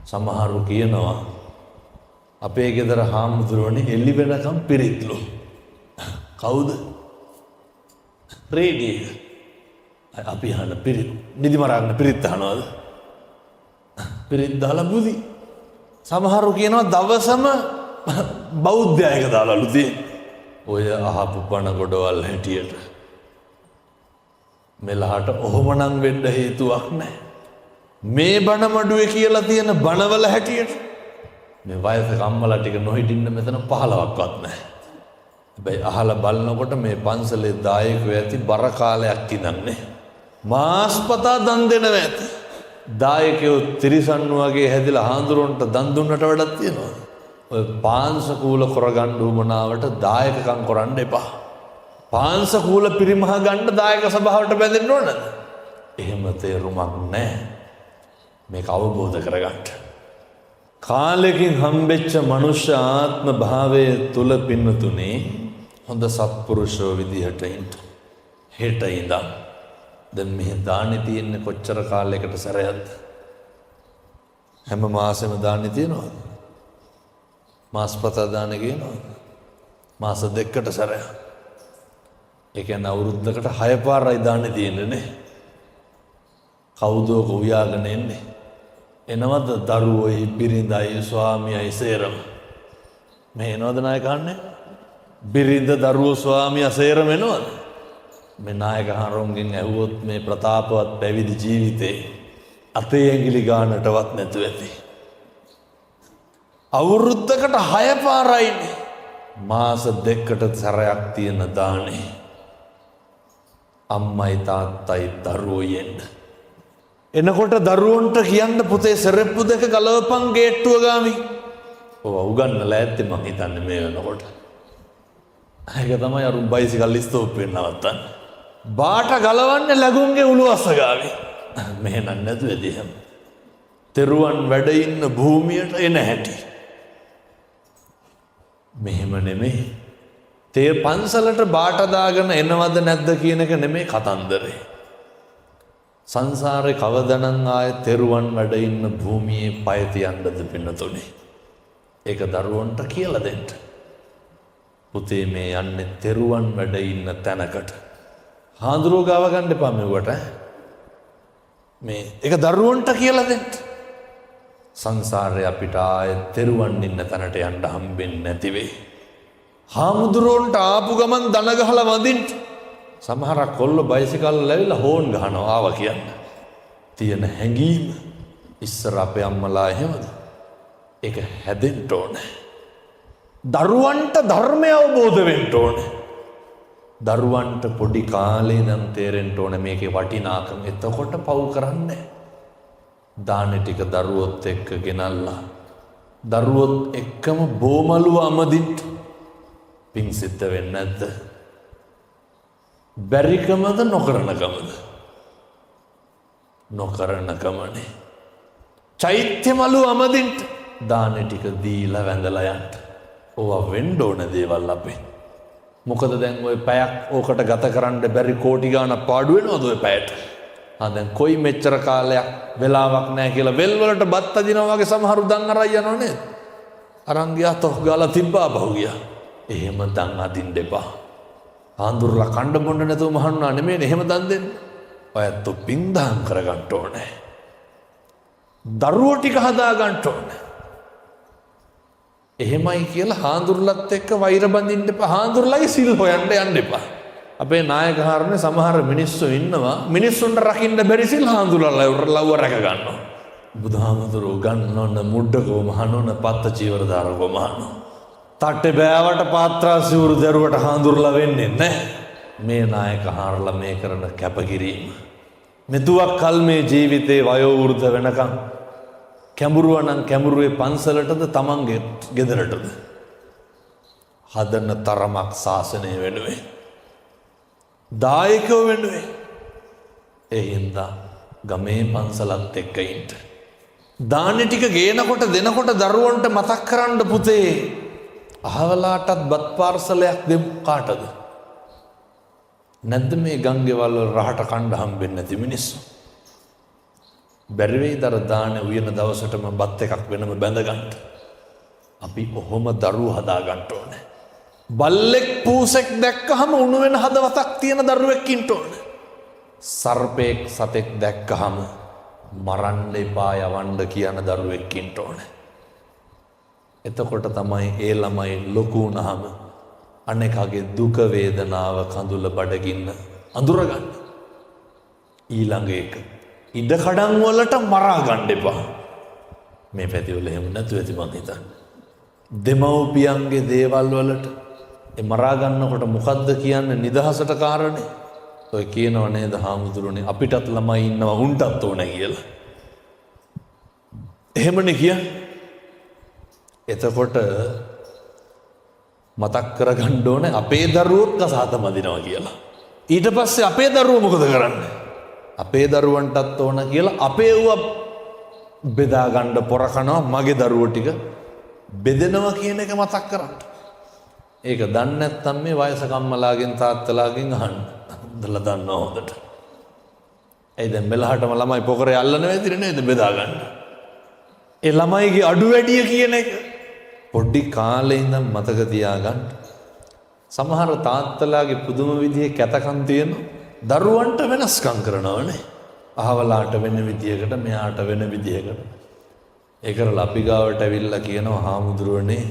සමහරු කියනවා අපේ ගෙදර හාමුදුරුවනේ එළි වෙනකම් පිරිත්ලු. කවුද? රේඩිය. අපි අහන පිරිත් නිදි මරන්න පිරිත් අහනවද? පිරිත් දාලා බුදි. සමහරු කියනවා දවසම බෞද්ධයක දාලාලු තියෙන්නේ. ඔය අහපු පණ ගොඩවල් හැටියට මෙලහට ඔහොමනම් වෙන්න හේතුවක් නැහැ. මේ බණ මඩුවේ කියලා තියෙන බණවල හැටියට මේ වයසක අම්මලා ටික නොහිටින්න මෙතන 15ක්වත් නැහැ. හැබැයි අහලා බලනකොට මේ පන්සලේ දායකයෝ ඇති බර කාලයක් ඉඳන්නේ. මාස්පතා දන් දෙනවා ඇති. දායකයෝ තිරිසන් වගේ හැදිලා හාඳුරන්ට දන් දුන්නට වැඩක් තියෙනවා. ඔය පාංශකූල කරගන්න උමනාවට දායකකම් කරන්න එපා. පාංශකූල පිරිමහ ගන්න දායක සභාවට බැඳෙන්න ඕනද? එහෙම තේරුමක් නැහැ. මේක අවබෝධ කරගන්න. කාලෙකින් හම්බෙච්ච මනුෂ්‍ය ආත්ම භාවයේ තුල පින්නතුනේ හොඳ සත්පුරුෂෝ විදිහට ඉන්න. හෙට ඉඳන් දැන් මෙහි දානි තියෙන්නේ කොච්චර කාලයකට සැරයක්ද? හැම මාසෙම දානි තියෙනවද? මාස්පතා දානි කියනවද? මාස දෙකකට සැරයක්. ඒ කියන්නේ අවුරුද්දකට 6 පාරයි දානි තියෙන්නේ නේ. කවුදෝ උයාගෙන එන්නේ? එනවද දරුවෝයි බිරිඳයි ස්වාමියයි සේරම? මේ එනවද නායක අහන්නේ? බිරිඳ දරුවෝ ස්වාමියා සේරම එනවද? මේ නායක හාරොන්ගෙන් ඇහුවොත් මේ ප්‍රතාපවත් පැවිදි ජීවිතේ අතේ ඇඟිලි ගන්නටවත් නැතුව ඇති. අවුරුද්දකට 6 පාරයිනේ. මාස දෙකකට සැරයක් තියෙන දානේ. අම්මයි තාත්තයි දරුවෝ යන්න. එනකොට දරුවන්ට කියන්න පුතේ සෙරෙප්පු දෙක ගලවපන් ගේට්ටුව ගාමි. ඔව් උගන්නලා ඇත්තේ මං හිතන්නේ මේ වෙනකොට. ඒක තමයි අර බයිසිකල් ස්තෝප්පෙන් නවත්තන්නේ. බාට ගලවන්නේ ලැබුම්ගේ උළුවස්ස ගාමි. මෙහෙනම් නැතුව එදිහම. තෙරුවන් වැඩ ඉන්න භූමියට එන හැටි. මෙහෙම නෙමෙයි. තේ පන්සලට බාට දාගෙන එනවද නැද්ද කියන එක නෙමෙයි කතන්දරේ. සංසාරේ කවදනම් ආයේ තෙරුවන් වැඩ ඉන්න භූමියේ පය තියන්නද පින්නතුනේ. ඒක දරුවන්ට කියලා දෙන්න. පුතේ මේ යන්නේ තෙරුවන් වැඩ ඉන්න තැනකට. හාඳුරුව ගාව ගන්න එපා මෙවට. මේ ඒක දරුවන්ට කියලා දෙන්න. සංසාරේ අපිට ආයේ තෙරුවන් ඉන්න තැනට යන්න හම්බෙන්නේ නැති වෙයි. හාමුදුරුවන්ට ආපු ගමන් දන ගහලා වඳින්න. සමහරක් කොල්ල බයිසිකල් ලැබිලා හෝන් ගහනවා ආවා කියන්න. තියෙන හැඟීම ඉස්සර අපේ අම්මලා එහෙමද? ඒක හැදෙන්න ඕනේ. දරුවන්ට ධර්මය අවබෝධ වෙන්න ඕනේ. දරුවන්ට පොඩි කාලේ නම් තේරෙන්න ඕනේ මේකේ වටිනාකම. එතකොට පව් කරන්නේ. දානේ ටික දරුවොත් එක්ක ගෙනල්ලා දරුවොත් එක්කම බෝමලුව අමදින්න පිං සිද්ධ වෙන්නේ නැද්ද? බැරිකමද නොකරනකමද? නොකරනකමනේ. චෛත්‍ය මලු අමදින්න දානේ ටික දීලා වැඳලා යන්න. ඕවා වෙන්න ඕන දේවල් අපේ. මොකද දැන් ওই පැයක් ඕකට ගත කරන්න බැරි කෝටි ගාණක් පාඩු වෙනවද ওই පැයට? දැන් කොයි මෙච්චර කාලයක් වෙලාවක් නැහැ කියලා වෙල් වලට බත් අදිනවා වගේ සමහරු දන් අරන් යනව නේද? අරන් ගියා තොක් ගාලා තිබ්බා බහුව ගියා. එහෙම දන් අදින්න එපා. ආන්දුරලා කණ්ඩ බොණ්ඩ නැතුව මහන්නා නෙමෙයි එහෙම දන් දෙන්න. ඔයත් පින්දාම් කරගන්න ඕනේ. දරුවෝ ටික හදා ගන්න ඕනේ. එහෙමයි කියලා හාඳුරලත් එක්ක වෛර බඳින්න එපා. හාඳුරලගේ සිල් හොයන්න යන්න එපා. අපේ නායක හාරනේ සමහර මිනිස්සු ඉන්නවා මිනිස්සුන්ට රකින්න බැරි සිල් හාඳුරලා ලව්ව රැක ගන්නවා. බුදුහාමුදුරුවෝ ගන්නොන මුඩකෝ මහනොන පත්ත චීවරදාරකෝ මහනෝ. තට්ටේ බෑවට පාත්‍රා සිවුරු දරුවට හාඳුරලා වෙන්නේ නැහැ. මේ නායක හාරලා මේ කරන කැපකිරීම. මෙතුවක් කල් මේ ජීවිතේ වයෝ වෘද්ධ වෙනකම් කැඹුරුව නම් කැඹුරුවේ පන්සලටද තමන්ගේ ගෙදරටද හදන තරමක් ශාසනය වෙනුවෙන් දායකයෝ වෙනුවෙන් ඒ හින්දා ගමේ පන්සලත් එක්ක ඉන්න. දානේ ටික ගේනකොට දෙනකොට දරුවන්ට මතක් කරන්න පුතේ අහවලාටත් බත් පාර්සලයක් දෙමු කාටද? නැද්ද මේ ගංගෙවල් වල රහට කණ්ඩ හම්බෙන්නේ නැති මිනිස්සු? බැරි වෙයිද අර දානේ උයන දවසටම බත් එකක් වෙනම බැඳ ගන්න. අපි කොහොම දරුවෝ හදා ගන්න ඕනේ. බල්ලෙක් පූසෙක් දැක්කහම උණු වෙන හදවතක් තියෙන දරුවෙක් ඉන්න ඕනේ. සර්පෙක් සතෙක් දැක්කහම මරන්න එපා යවන්න කියන දරුවෙක් ඉන්න ඕනේ. එතකොට තමයි ඒ ළමයි ලොකු වුණාම අනේකගේ දුක වේදනාව කඳුල බඩගින්න අඳුරගන්න. ඊළඟ එක ඉඩකඩම් වලට මරා ගන්න එපා. මේ පැතිවල එහෙම නැතුව ඇති මං හිතන්නේ. දෙමව්පියන්ගේ දේවල් වලට ඒ මරා ගන්නකොට මොකද්ද කියන්නේ නිදහසට කාරණේ? ඔය කියනව නේද හාමුදුරනේ අපිටත් ළමයි ඉන්නවා උන්ටත් ඕනේ කියලා. එහෙමනේ කියන්නේ. එතකොට මතක් කරගන්න ඕනේ අපේ දරුවොත් කසාත මදිනවා කියලා. ඊට පස්සේ අපේ දරුවෝ මොකද කරන්නේ? අපේ දරුවන්ටත් ඕන කියලා අපේ ඌව බෙදා ගන්න පොර කනවා මගේ දරුවෝ ටික බෙදෙනවා කියන එක මතක් කරගන්න. ඒක දන්නේ නැත්නම් මේ වයසක අම්මලාගෙන් තාත්තලාගෙන් අහන්න. දලා දන්නවා හොඳට. ඒ දැන් මෙලහටම ළමයි පොකරේ අල්ලන වෙදිර නේද බෙදා ගන්න. ඒ ළමයිගේ අඩු වැඩිය කියන එක පොඩි කාලේ ඉඳන් මතක තියාගන්න. සමහර තාත්තලාගේ පුදුම විදිහේ කැතකම් තියෙනවා. දරුවන්ට වෙනස්කම් කරනවනේ. අහවලාට වෙන විදියකට මෙයාට වෙන විදියකට. ඒ කරලා අපි ගාවට ඇවිල්ලා කියනවා හාමුදුරුවනේ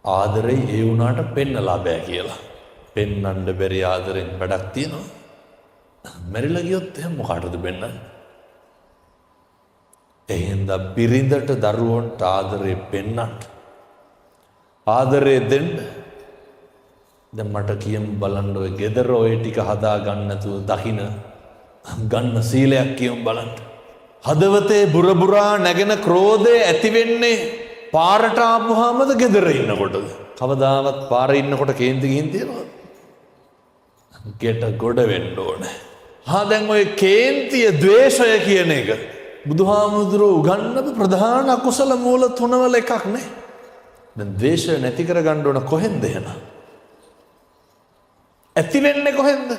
ආදරේ ඒ වුණාට පෙන්නලා බෑ කියලා. පෙන්නන්න බැරි ආදරෙන් වැඩක් තියෙනවා. මැරිලා ගියොත් එහෙනම් මොකටද පෙන්නන්නේ? එහෙනම් බිරිඳට දරුවන්ට ආදරේ පෙන්නන්න. ආදරේ දෙන්න. දැන් මට කියමු බලන්න ඔය ගෙදර ඔය ටික හදා ගන්න නැතුව දකින්න ගන්න සීලයක් කියමු බලන්න. හදවතේ බුරබුරා නැගෙන ක්‍රෝධය ඇති වෙන්නේ පාරට ආපුවාමද ගෙදර ඉන්නකොටද? කවදාවත් පාරේ ඉන්නකොට කේන්ති ගිහින් තියනවද? ගෙට ගොඩ වෙන්න ඕනේ. දැන් ඔය කේන්තිය ද්වේෂය කියන එක බුදුහාමුදුරුවෝ උගන්වපු ප්‍රධාන අකුසල මූල තුනවල එකක් නේ. දැන් ද්වේෂය නැති කර ගන්න ඕන කොහෙන්ද එහෙනම්? ඇති වෙන්නේ කොහෙන්ද?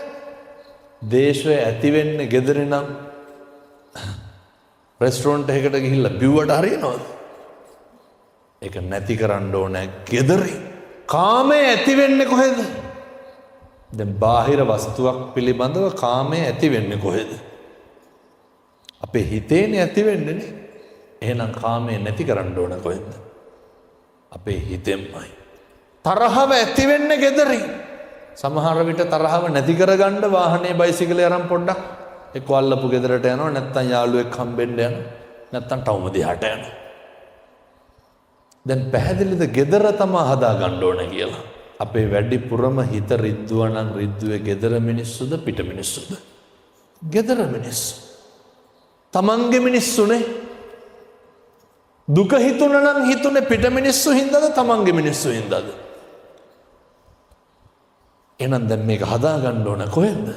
ද්වේෂය ඇති වෙන්නේ ගෙදරින් නම් රෙස්ටොරන්ට් එකකට ගිහිල්ලා බිව්වට හරියනවද? ඒක නැති කරන්න ඕනේ ගෙදරින්. කාමය ඇති වෙන්නේ කොහෙද? දැන් බාහිර වස්තුවක් පිළිබඳව කාමය ඇති වෙන්නේ කොහෙද? අපේ හිතේනේ ඇති වෙන්නේ නේ. එහෙනම් කාමය නැති කරන්න ඕන කොහෙන්ද? අපේ හිතෙන්මයි. තරහව ඇති වෙන්නේ ගෙදරින්. සමහර විට තරහව නැති කරගන්න වාහනේ බයිසිකලේ අරන් පොඩ්ඩක් එක්ක අල්ලපු ගෙදරට යනවා නැත්නම් යාළුවෙක් හම්බෙන්න යනවා නැත්නම් ටවුම දිහාට යනවා. දැන් පැහැදිලිද ගෙදර තමයි හදා ගන්න ඕන කියලා. අපේ වැඩිපුරම හිත රිද්දුවා නම් රිද්දුවේ ගෙදර මිනිස්සුද පිට මිනිස්සුද? ගෙදර මිනිස්සු. තමන්ගේ මිනිස්සුනේ. දුක හිතුණා නම් හිතුනේ පිට මිනිස්සු හින්දාද තමන්ගේ මිනිස්සු හින්දාද? එහෙනම් දැන් මේක හදා ගන්න ඕන කොහෙන්ද?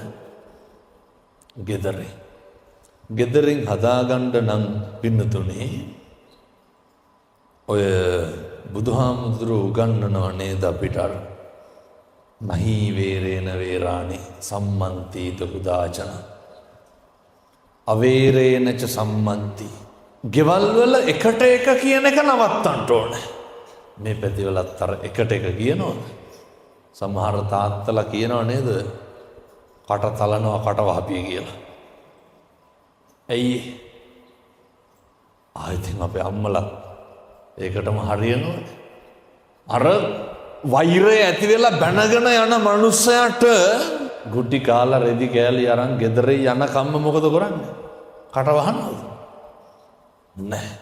ගෙදරින්. ගෙදරින් හදා ගන්න නම් පින්නතුනේ ඔය බුදුහාමුදුරුවෝ උගන්වනවා නේද අපිට අර නහි වේරේන වේරාණි සම්මන්තිත උදාචන අවේරේනච සම්මන්ති. ගෙවල් වල එකට එක කියන එක නවත්තන්න ඕනේ. මේ පැතිවලත් අර එකට එක කියනවද? සමහර තාත්තලා කියනව නේද? කට තලනවා කට වහපිය කියලා. ඇයි? ආයෙත් අපේ අම්මලා ඒකටම හරියනවද? අර වෛරය ඇති වෙලා බැනගෙන යන මනුස්සයාට ගුටි කාලා රෙදි කෑලි අරන් ගෙදරේ යන කම්ම මොකද කරන්නේ? කට වහනවද? නැහැ.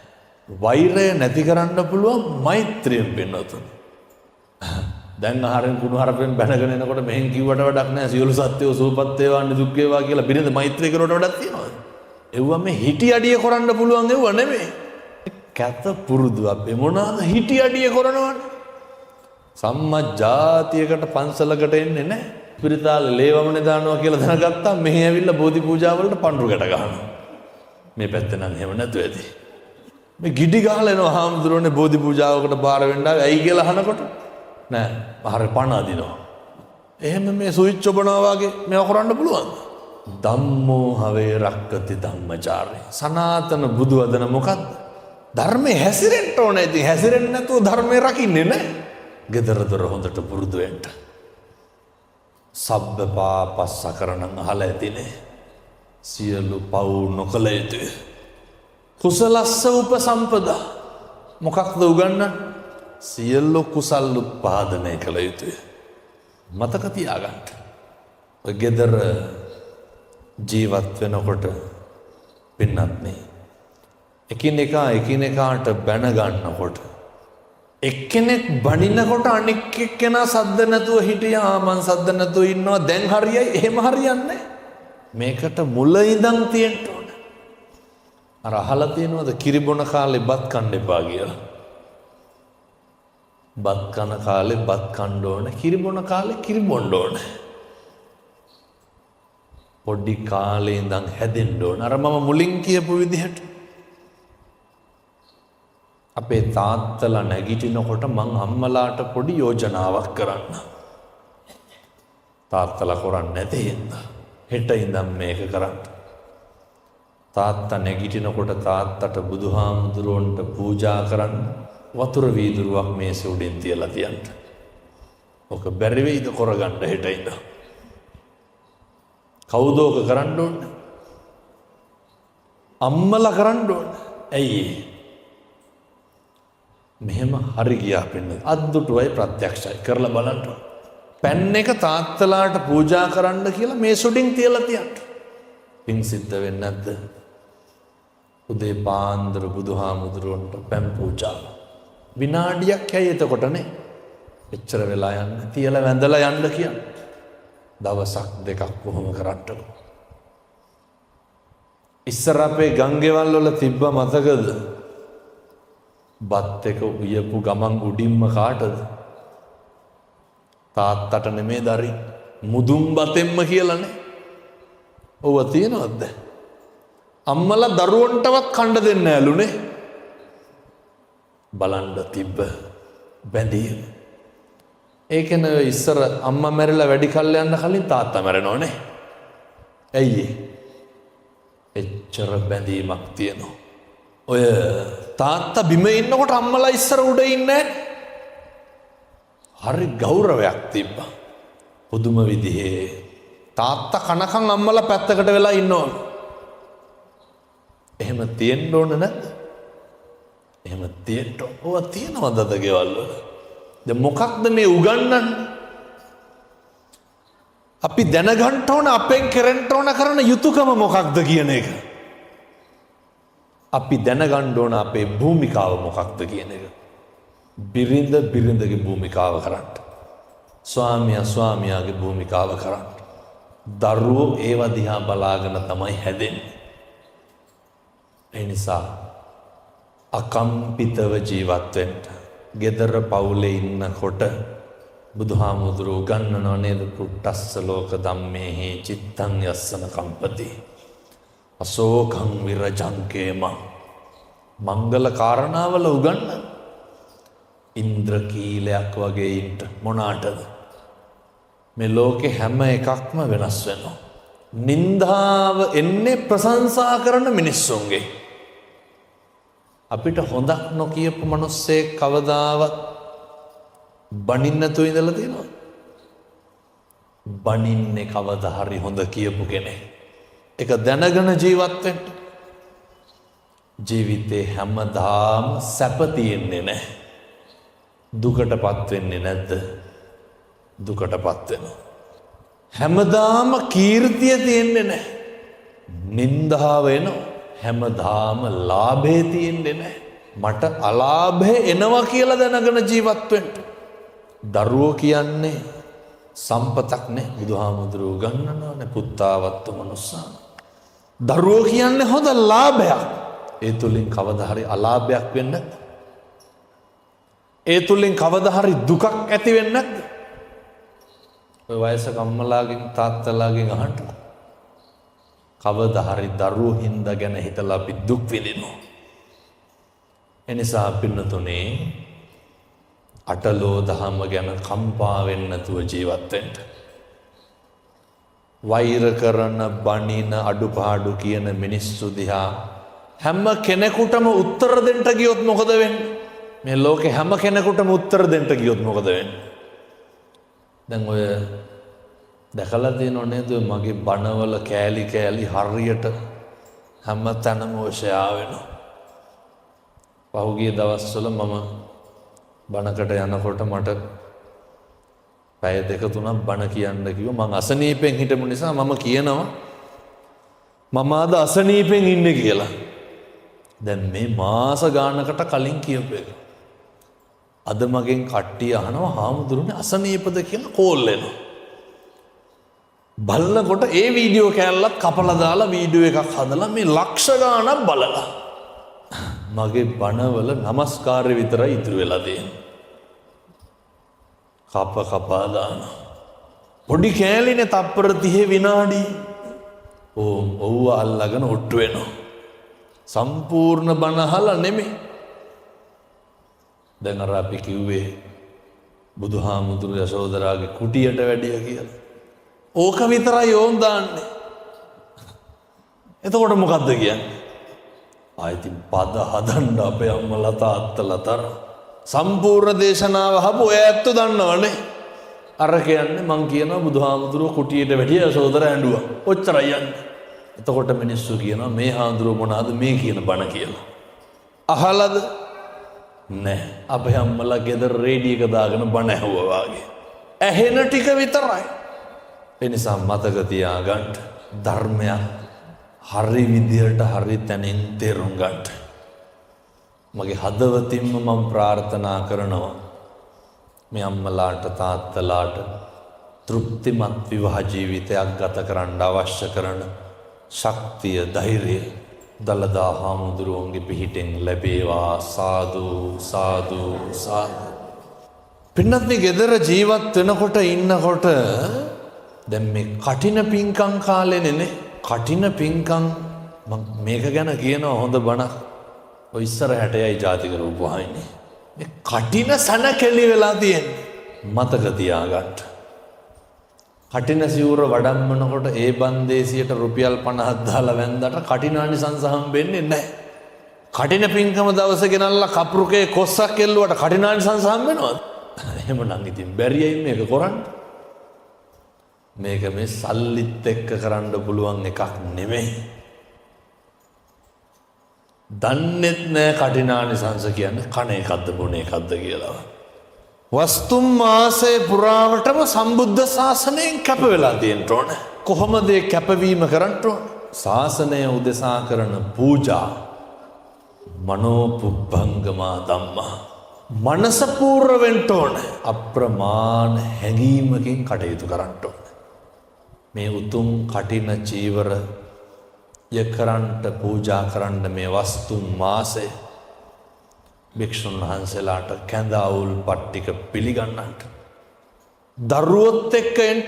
වෛරය නැති කරන්න පුළුවන් මෛත්‍රියෙන් වෙන්නතුනේ. දැන් ආහාරයෙන් කුණු හරපෙන් බැනගෙන එනකොට මෙහෙන් කිව්වට වැඩක් නැහැ. සියලු සත්‍යෝ සූපත් වේවා නිදුක් වේවා කියලා බිරිඳ මෛත්‍රී කරුවට වැඩක් තියනවද? එව්වා මේ හිටි අඩිය කරන්න පුළුවන් එව්ව නෙමෙයි. කැත පුරුදු අපේ මොනවාද හිටි අඩිය කරනවනේ. සම්මා ජාතියකට පන්සලකට එන්නේ නැහැ. පිරිතාල ලේවමනේ දානවා කියලා දැනගත්තා මෙහි ඇවිල්ලා බෝධි පූජා වලට පඳුරු ගැට ගන්නවා. මේ පැත්තේ නම් එහෙම නැතුව ඇති. මේ ගිඩි ගහලා එනවා හාමුදුරනේ බෝධි පූජාවකට බාර වෙන්න ආවේ ඇයි කියලා අහනකොට නෑ අහර පණ අදිනවා. එහෙම මේ ස්විච් ඔබනවා වගේ මේව කරන්න පුළුවන්ද? ධම්මෝ හවේ රක්කති ධම්මචාරය. සනාතන බුදු වදන මොකක්ද? ධර්මයේ හැසිරෙන්න ඕනේ. ඉතින් හැසිරෙන්නේ නැතුව ධර්මයේ රකින්නේ නැහැ. gedara dora හොඳට පුරුදු වෙන්න. සබ්බ පාපස්ස කරණං අහලා ඇතිනේ. සියලු පව් නොකළ යුතුය. කුසලස්ස උපසම්පදා. මොකක්ද උගන්වන්නේ? සියලු කුසල් උත්පාදනය කළ යුතුය. මතක තියාගන්න. ඔය gedara ජීවත් වෙනකොට පින්නත් නේ. එකිනෙකාට බැන ගන්නකොට එක්කෙනෙක් බනිනකොට අනික් එක්කෙනා සද්ද නැතුව හිටියා මං සද්ද නැතුව ඉන්නවා දැන් හරියයි එහෙම හරියන්නේ මේකට මුල ඉඳන් තියෙන්න ඕන. අර අහලා තියෙනවද කිරිබොන කාලේ බත් කන්න එපා කියලා? බත් කන කාලේ බත් කන්න ඕන, කිරිබොන කාලේ කිරිබොන්න ඕන. පොඩි කාලේ ඉඳන් හැදෙන්න ඕන. අර මම මුලින් කියපු විදිහට අපේ තාත්තලා නැගිටිනකොට මං අම්මලාට පොඩි යෝජනාවක් කරන්න. තාත්තලා කරන්නේ නැති හින්දා හෙට ඉඳන් මේක කරන්න. තාත්තා නැගිටිනකොට තාත්තට බුදුහාමුදුරුවන්ට පූජා කරන්න වතුර වීදුරුවක් මේසෙ උඩින් තියලා තියන්න. ඔක බැරි වෙයිද කරගන්න හෙට ඉඳන්? කවුද ඔක කරන්න ඕනේ? අම්මලා කරන්න ඕනේ. ඇයි? මෙහෙම හරි ගියා පින්නත්. අද්දුටුවයි ප්‍රත්‍යක්ෂයි කරලා බලන්න. පැන් එක තාත්තලාට පූජා කරන්න කියලා මේ සුඩින් තියලා තියන්න. පින් සිද්ධ වෙන්නේ නැද්ද? උදේ පාන්දර බුදුහාමුදුරුවන්ට පැන් පූජා. විනාඩියක් ඇයි එතකොටනේ. එච්චර වෙලා යන්න තියලා වැඳලා යන්න කියන්නේ. දවසක් දෙකක් කොහොම කරන්නද? ඉස්සර අපේ ගංගෙවල් වල තිබ්බ මතකද? බත් එක උයපු ගමන් උඩින්ම කාටද? තාත්තට නෙමේ දරි මුදුන් බතෙන්ම කියලානේ. ඔව තියනවද? අම්මලා දරුවන්ටවත් කන්න දෙන්නේ නැලුනේ. බලන්න තිබ්බ බැඳීම. ඒකන ඉස්සර අම්මා මැරිලා වැඩි කල් යන්න කලින් තාත්තා මැරෙනවනේ. ඇයි? එච්චර බැඳීමක් තියෙනවා. ඔය තාත්තා බිම ඉන්නකොට අම්මලා ඉස්සර උඩ ඉන්නේ. හරි ගෞරවයක් තිබ්බා. පුදුම විදිහේ තාත්තා කනකන් අම්මලා පැත්තකට වෙලා ඉන්නවා. එහෙම තියෙන්න ඕන නැද්ද? එහෙම තියෙන්න ඕව තියනවද අද ගෙවල් වල? දැන් මොකක්ද මේ උගන්වන්නේ? අපි දැනගන්න ඕන අපෙන් කරන්න ඕන කරන යුතුයකම මොකක්ද කියන එක. අපි දැනගන්න ඕන අපේ භූමිකාව මොකක්ද කියන එක. බිරිඳගේ භූමිකාව කරන්න. ස්වාමියාගේ භූමිකාව කරන්න. දරුවෝ ඒව දිහා බලාගෙන තමයි හැදෙන්නේ. ඒ නිසා අකම්පිතව ජීවත් වෙන්න. ගෙදර පවුලේ ඉන්නකොට බුදුහාමුදුරුවෝ උගන්වනවා නේද? පුට්ටස්ස ලෝක ධම්මේහි චිත්තං යස්සන කම්පති අශෝකං විරජංකේම. මංගල කාරණාවල උගන්වන ඉන්ද්‍රකීලයක් වගේ ඉන්න මොනාටද? මේ ලෝකේ හැම එකක්ම වෙනස් වෙනවා. නින්දාව එන්නේ ප්‍රශංසා කරන මිනිස්සුන්ගේ. අපිට හොඳක් නොකියපු මිනිස්සෙක් කවදාවත් බනින්න නැතුව ඉඳලා තියෙනවා. බනින්නේ කවදා හරි හොඳ කියපු කෙනෙක්. ඒක දැනගෙන ජීවත් වෙන්න. ජීවිතේ හැමදාම සැප තියෙන්නේ නැහැ. දුකටපත් වෙන්නේ නැද්ද? දුකටපත් වෙනවා. හැමදාම කීර්තිය තියෙන්නේ නැහැ. නින්දාව එනවා. හැමදාම ලාභේ තියෙන්නේ නැහැ. මට අලාභේ එනවා කියලා දැනගෙන ජීවත් වෙන්න. දරුවෝ කියන්නේ සම්පතක් නේ. බුදුහාමුදුරුවෝ ගන්නනවානේ පුත්තාවත්තු මනුස්සා. දරුවෝ කියන්නේ හොඳ ලාභයක්. ඒ තුලින් කවදා හරි අලාභයක් වෙන්නේ නැද්ද? ඒ තුලින් කවදා හරි දුකක් ඇති වෙන්නේ නැද්ද? ඔය වයසක අම්මලාගෙන් තාත්තලාගෙන් අහන්න. කවදා හරි දරුවෝ හින්දා ගැන හිතලා අපි දුක් විඳිනවා. එනිසා පින්නතුනේ අටලෝ දහම ගැන කම්පා වෙන්නේ නැතුව ජීවත් වෙන්න. වෛර කරන බනින අඩුපාඩු කියන මිනිස්සු දිහා හැම කෙනෙකුටම උත්තර දෙන්න ගියොත් මොකද වෙන්නේ? මේ ලෝකේ හැම කෙනෙකුටම උත්තර දෙන්න ගියොත් මොකද වෙන්නේ? දැන් ඔය දැකලා තියෙනව නේද මගේ බණවල කෑලි කෑලි හරියට හැම තැනම ඔෂයා වෙනවා. පහුගිය දවස්වල මම බණකට යනකොට මට පැය දෙක තුනක් බණ කියන්න කිව්වා. මං අසනීපෙන් හිටපු නිසා මම කියනවා මම අද අසනීපෙන් ඉන්නේ කියලා. දැන් මේ මාස ගානකට කලින් කියපු එක. අද මගෙන් කට්ටිය අහනවා හාමුදුරනේ අසනීපද කියලා කෝල් එනවා. බලනකොට ඒ වීඩියෝ කෑල්ලක් කපලා දාලා වීඩියෝ එකක් හදලා මේ ලක්ෂ ගාණක් බලලා මගේ බණවල නමස්කාරය විතරයි ඉතුරු වෙලා තියෙන්නේ. කපා දානවා. පොඩි කෑලිනේ තප්පර 30 විනාඩි. ඔව්ව අල්ලගෙන ඔට්ටු වෙනවා. සම්පූර්ණ බණ අහලා නෙමෙයි. දැන් අර අපි කිව්වේ බුදුහාමුදුරු යශෝදරාගේ කුටියට වැඩිය කියලා. ඕක විතරයි ඕන් දාන්නේ. එතකොට මොකද්ද කියන්නේ? ආයිති පද හදන්න අපේ අම්මලා තාත්තලා තර සම්පූර්ණ දේශනාව හබු ඔය ඇත්ත දන්නවනේ. අර කියන්නේ මං කියනවා බුදුහාමුදුරුව කුටියට වැඩිය යශෝදර ඇඬුවා. ඔච්චරයි යන්නේ. එතකොට මිනිස්සු කියනවා මේ හාමුදුරුව මොනවාද මේ කියන බණ කියලා. අහලද? නෑ. අපේ අම්මලා ගෙදර රේඩියෝ එක දාගෙන බණ ඇහුවා වගේ. ඇහෙන ටික විතරයි. ඒ නිසා මතක තියාගන්න ධර්මයක් හරි විදියට හරි තැනින් තේරුම් ගන්න. මගේ හදවතින්ම මම ප්‍රාර්ථනා කරනවා මේ අම්මලාට තාත්තලාට තෘප්තිමත් විවාහ ජීවිතයක් ගත කරන්න අවශ්‍ය කරන ශක්තිය ධෛර්යය දලදා හාමුදුරුවන්ගේ පිහිටෙන් ලැබේවා. සාදු සාදු සාදු. පින්නත් මේ ගෙදර ජීවත් වෙනකොට ඉන්නකොට දැන් මේ කටින පිංකම් කාලෙනේ. කටින පිංකම් මේක ගැන කියනවා හොඳ බණක්. ඔය ඉස්සර 60යි ජාතික රූපවාහිනියේ. මේ කටින සනකෙලි වෙලා තියෙන්නේ. මතක තියාගන්න. කටින සිවුර වඩම්මනකොට ඒ බන්දේසියට රුපියල් 50ක් දාලා වැන්දට කටිනානිසංස හම්බෙන්නේ නැහැ. කටින පිංකම දවසේ ගෙනල්ලා කපුරුකේ කොස්සක් එල්ලුවට කටිනානිසංස හම්බෙනවද? එහෙමනම් ඉතින් බැරියයි මේක කරන්න. මේක මේ සල්ලිත් එක්ක කරන්න පුළුවන් එකක් නෙමෙයි. දන්නෙත් නෑ කටිනානිසංස කියන්නේ කණ එකක්ද බොන එකක්ද කියලා. වස්තුම් මාසයේ පුරාවටම සම්බුද්ධ ශාසනයෙන් කැප වෙලා තියෙන්න ඕන. කොහොමද ඒ කැපවීම කරන්න ඕන? ශාසනය උදෙසා කරන පූජා මනෝපුබ්බංගමා ධම්මා. මනස පූර්ව වෙන්න ඕන. අප්‍රමාණ හැඟීමකින් කටයුතු කරන්න ඕන. මේ උතුම් කටින චීවර යකරන්ට පූජා කරන්න මේ වස්තුම් මාසය භික්ෂුන් වහන්සේලාට කැඳ අවුල් පට්ටික පිළිගන්නන්ට දරුවොත් එක්ක එන්න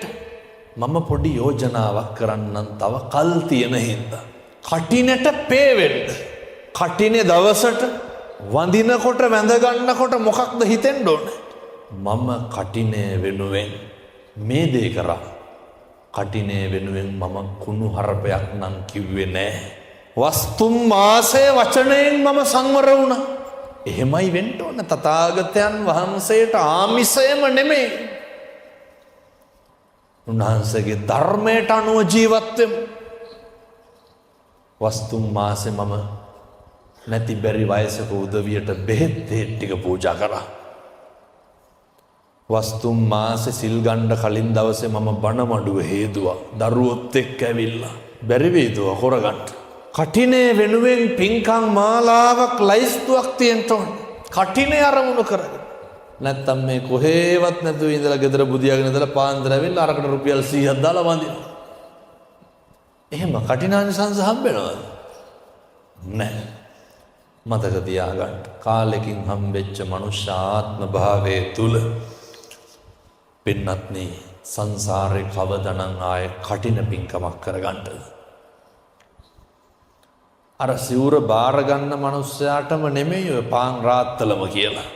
මම පොඩි යෝජනාවක් කරන්නම්. තව කල් තියෙන හින්දා කටිනට පේවෙන්න. කටිනේ දවසට වඳිනකොට වැඳ ගන්නකොට මොකක්ද හිතෙන්න ඕනේ? මම කටිනේ වෙනුවෙන් මේ දේ කරා. කටිනේ වෙනුවෙන් මම කුණු හරපයක් නම් කිව්වේ නෑ. වස්තුම් මාසයේ වචනයෙන් මම සංවර වුණා. එහෙමයි වෙන්න ඕන. තථාගතයන් වහන්සේට ආමිසයම නෙමෙයි. උන්වහන්සේගේ ධර්මයට අනුව ජීවත් වෙමු. වස්තුම් මාසේ මම නැති බැරි වයසක උදවියට බෙහෙත් ටික පූජා කරා. වස්තුම් මාසේ සිල් ගන්න කලින් දවසේ මම බණ මඩුව හේදුවා. දරුවොත් එක්ක ඇවිල්ලා බැරි වේදුව කරගන්න. කටිනේ වෙනුවෙන් පින්කම් මාලාවක් ලයිස්තුවක් තියෙන්න ඕන. කටිනේ අරමුණු කරගෙන. නැත්තම් මේ කොහේවත් නැතුව ඉඳලා ගෙදර බුදියාගෙන ඉඳලා පාන්දර ඇවිල්ලා අරකට රුපියල් 100ක් දාලා වඳිනවා. එහෙම කටිනානිසංස හම්බෙනවද? නැහැ. මතක තියාගන්න. කාලෙකින් හම්බෙච්ච මනුෂ්‍ය ආත්ම භාවයේ තුල පින්නත්නි සංසාරේ කවදනම් ආයේ කටින පින්කමක් කරගන්නද? අර සිවුර බාර ගන්න මනුස්සයාටම නෙමෙයි ඔය පාන් රාත්තලම කියලා.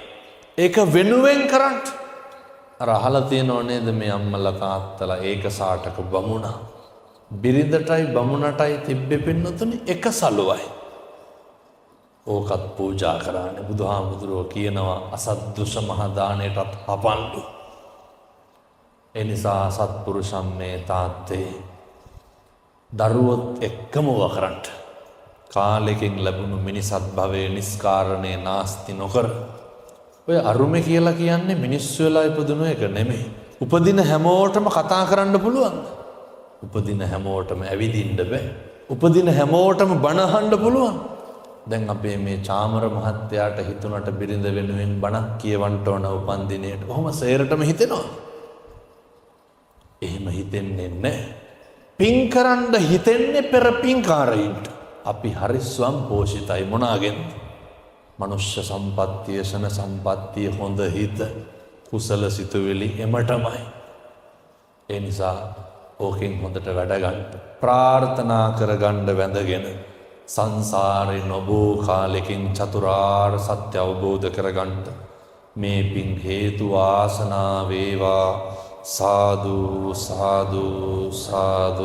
ඒක වෙනුවෙන් කරන්න. අර අහලා තියෙනව නේද මේ අම්මලා තාත්තලා ඒක සාටක බමුණා බිරිඳටයි බමුණටයි තිබ්බෙ පින්නතුනි එක සලුවයි. ඕකත් පූජා කරන්නේ බුදුහාමුදුරුවෝ කියනවා අසද්දුෂ මහදානයටත් හපන්ලු. එනිසා සත්පුරුෂම් මේ තාත්තේ දරුවොත් එක්කම වකරන්ට කාලෙකින් ලැබුණු මිනිසත් භවයේ නිස්කාරණය නාස්ති නොකර ඔය අරුමේ කියලා කියන්නේ මිනිස්සු වෙලා ඉපදුණු එක නෙමෙයි. උපදින හැමෝටම කතා කරන්න පුළුවන්. උපදින හැමෝටම ඇවිදින්න බෑ. උපදින හැමෝටම බණ අහන්න පුළුවන්. දැන් අපේ මේ චාමර මහත්තයාට හිතුණට බිරිඳ වෙනුවෙන් බණක් කියවන්න ඕන උපන් දිනේට. කොහොම සේරටම හිතෙනවා. එහෙම හිතෙන්නේ නැහැ. පින් කරන්න හිතෙන්නේ පෙර පින්කාරයින්ට. අපි හරි ස්වම්පෝෂිතයි මොනාගෙන්ද? මනුෂ්‍ය සම්පත්තිය, ශන සම්පත්තිය, හොඳ හිත, කුසල සිතුවිලි එමටමයි. ඒ නිසා ඕකෙන් හොඳට වැඩ ගන්න. ප්‍රාර්ථනා කරගන්න වැඳගෙන සංසාරේ නොබෝ කාලෙකින් චතුරාර්ය සත්‍ය අවබෝධ කරගන්න මේ පින් හේතු වාසනා වේවා. සාදු සාදු සාදු.